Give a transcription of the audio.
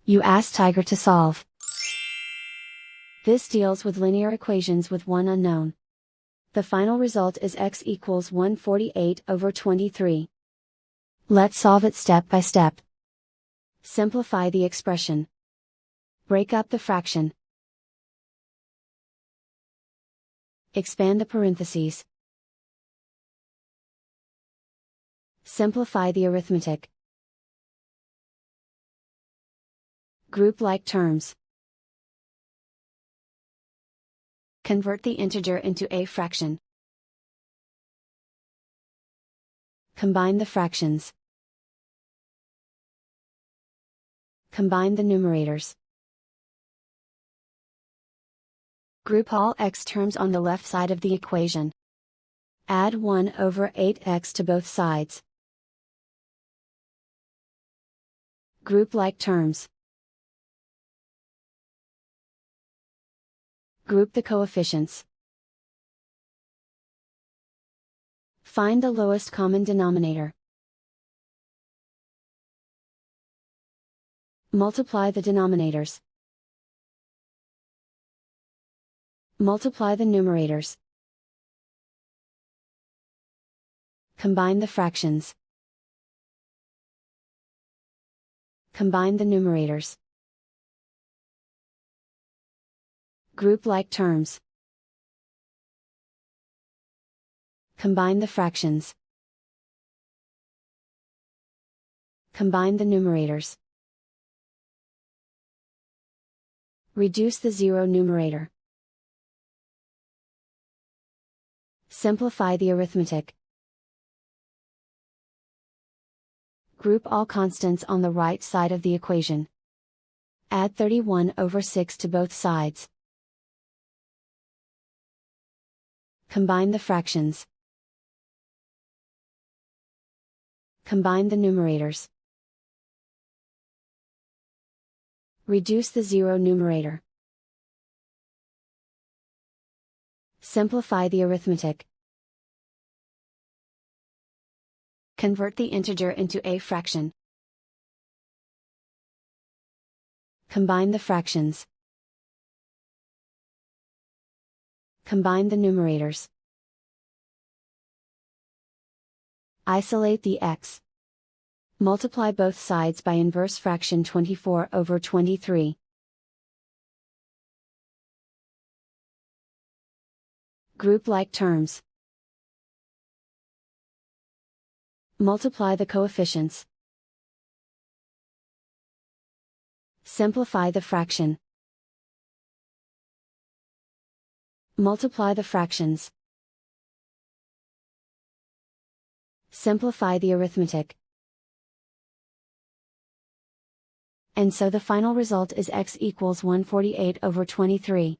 You ask Tiger to solve. This deals with linear equations with one unknown. The final result is x equals 148/23. Let's solve it step by step. Simplify the expression. Break up the fraction. Expand the parentheses. Simplify the arithmetic. Group like terms. Convert the integer into a fraction. Combine the fractions. Combine the numerators. Group all x terms on the left side of the equation. Add 1/8x to both sides. Group like terms. Group the coefficients. Find the lowest common denominator. Multiply the denominators. Multiply the numerators. Combine the fractions. Combine the numerators. Group like terms. Combine the fractions. Combine the numerators. Reduce the zero numerator. Simplify the arithmetic. Group all constants on the right side of the equation. Add 31/6 to both sides. Combine the fractions. Combine the numerators. Reduce the zero numerator. Simplify the arithmetic. Convert the integer into a fraction. Combine the fractions. Combine the numerators. Isolate the x. Multiply both sides by inverse fraction 24/23. Group like terms. Multiply the coefficients. Simplify the fraction. Multiply the fractions. Simplify the arithmetic. And so the final result is x equals 148/23.